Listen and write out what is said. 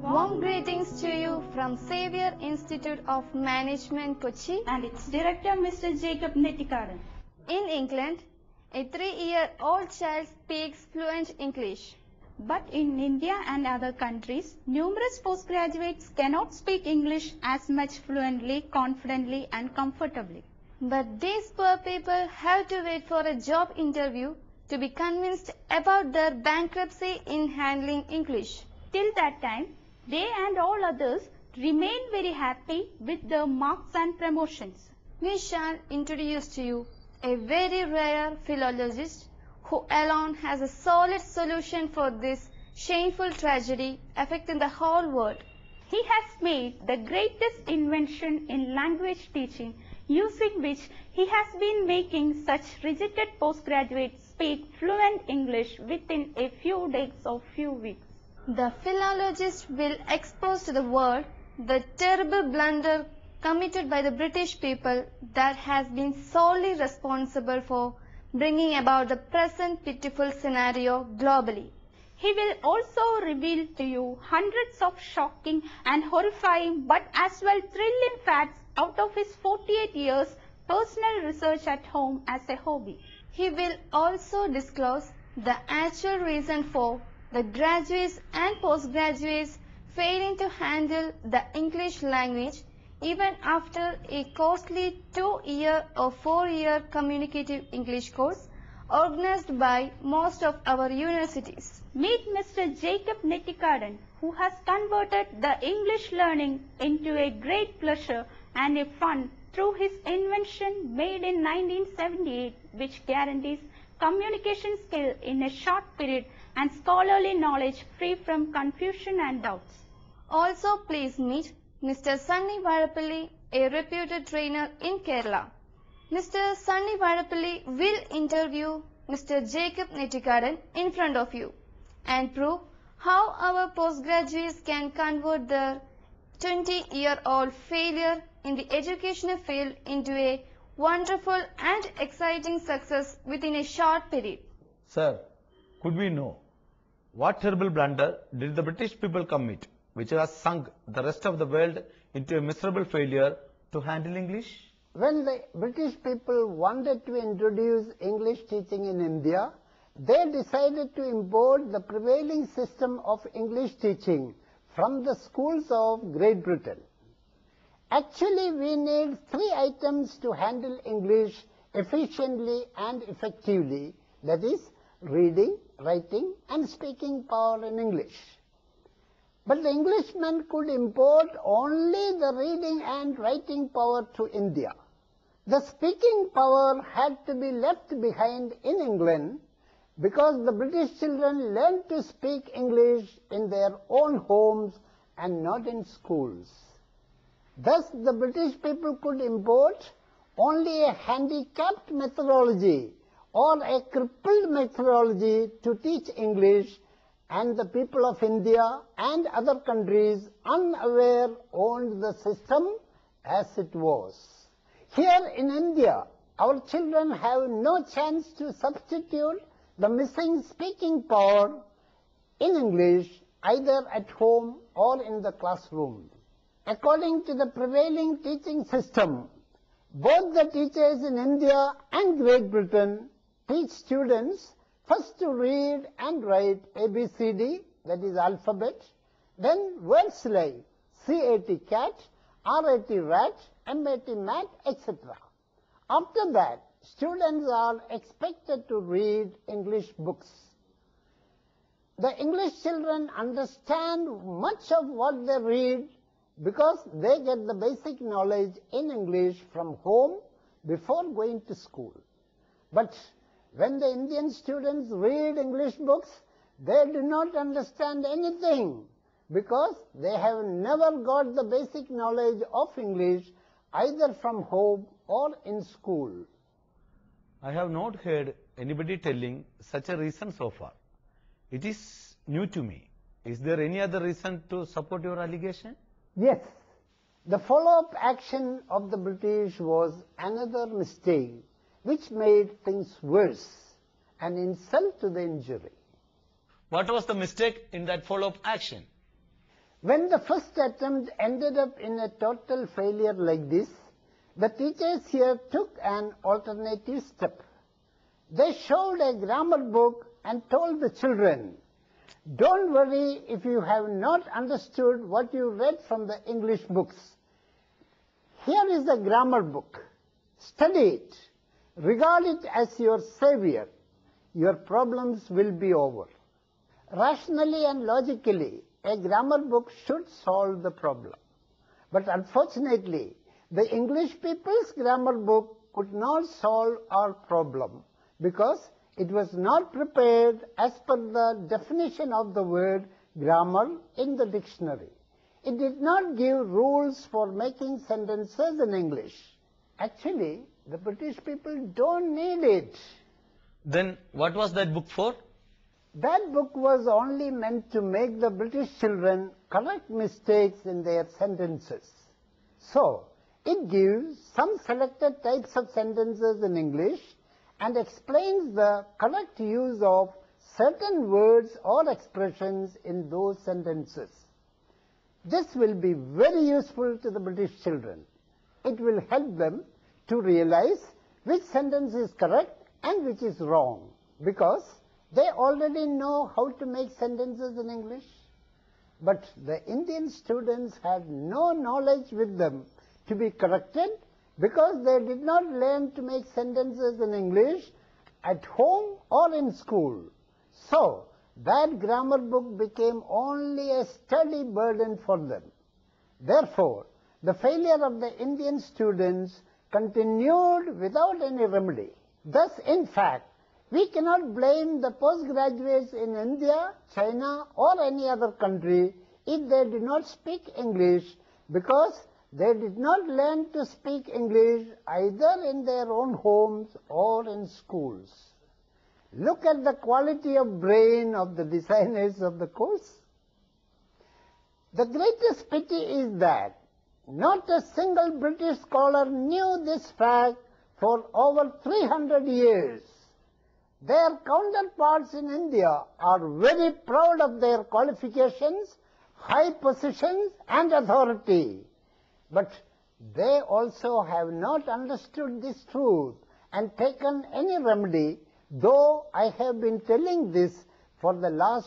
Warm greetings to you from Xavier Institute of Management, Kochi, and its director, Mr. Jacob Nettikaran. In England, a 3-year-old child speaks fluent English. But in India and other countries, numerous postgraduates cannot speak English as much fluently, confidently and comfortably. But these poor people have to wait for a job interview to be convinced about their bankruptcy in handling English. Till that time, they and all others remain very happy with their marks and promotions. We shall introduce to you a very rare philologist who alone has a solid solution for this shameful tragedy affecting the whole world. He has made the greatest invention in language teaching, using which he has been making such rejected postgraduates speak fluent English within a few days or few weeks. The philologist will expose to the world the terrible blunder committed by the British people that has been solely responsible for bringing about the present pitiful scenario globally. He will also reveal to you hundreds of shocking and horrifying but as well thrilling facts out of his 48 years personal research at home as a hobby. He will also disclose the actual reason for the graduates and postgraduates failing to handle the English language even after a costly 2-year or 4-year communicative English course organized by most of our universities. Meet Mr. Jacob Nettikaran, who has converted the English learning into a great pleasure and a fun through his invention made in 1978, which guarantees communication skill in a short period and scholarly knowledge free from confusion and doubts. Also please meet Mr. Sunny Varapalli, a reputed trainer in Kerala. Mr. Sunny Varapalli will interview Mr. Jacob Nettikaran in front of you and prove how our postgraduates can convert their 20-year-old failure in the educational field into a wonderful and exciting success within a short period. Sir, could we know what terrible blunder did the British people commit, which has sunk the rest of the world into a miserable failure to handle English? When the British people wanted to introduce English teaching in India, they decided to import the prevailing system of English teaching from the schools of Great Britain. Actually, we need 3 items to handle English efficiently and effectively, that is, reading, writing and speaking power in English. But the Englishmen could import only the reading and writing power to India. The speaking power had to be left behind in England because the British children learned to speak English in their own homes and not in schools. Thus, the British people could import only a handicapped methodology or a crippled methodology to teach English, and the people of India and other countries unaware owned the system as it was. Here in India, our children have no chance to substitute the missing speaking power in English either at home or in the classroom. According to the prevailing teaching system, both the teachers in India and Great Britain teach students first to read and write ABCD, that is alphabet, then words like CAT cat, RAT rat, MAT mat, etc. After that, students are expected to read English books. The English children understand much of what they read because they get the basic knowledge in English from home before going to school. But when the Indian students read English books, they do not understand anything because they have never got the basic knowledge of English either from home or in school. I have not heard anybody telling such a reason so far. It is new to me. Is there any other reason to support your allegation? Yes, the follow-up action of the British was another mistake which made things worse, an insult to the injury. What was the mistake in that follow-up action? When the first attempt ended up in a total failure like this, the teachers here took an alternative step. They showed a grammar book and told the children, "Don't worry if you have not understood what you read from the English books. Here is the grammar book. Study it. Regard it as your savior. Your problems will be over." Rationally and logically, a grammar book should solve the problem. But unfortunately, the English people's grammar book could not solve our problem because it was not prepared as per the definition of the word grammar in the dictionary. It did not give rules for making sentences in English. Actually, the British people don't need it. Then what was that book for? That book was only meant to make the British children correct mistakes in their sentences. So, it gives some selected types of sentences in English and explains the correct use of certain words or expressions in those sentences. This will be very useful to the British children. It will help them to realize which sentence is correct and which is wrong, because they already know how to make sentences in English. But the Indian students had no knowledge with them to be corrected because they did not learn to make sentences in English at home or in school. So, that grammar book became only a study burden for them. Therefore, the failure of the Indian students continued without any remedy. Thus, in fact, we cannot blame the postgraduates in India, China, or any other country if they do not speak English, because they did not learn to speak English either in their own homes or in schools. Look at the quality of brain of the designers of the course. The greatest pity is that not a single British scholar knew this fact for over 300 years. Their counterparts in India are very proud of their qualifications, high positions, and authority. But they also have not understood this truth and taken any remedy, though I have been telling this for the last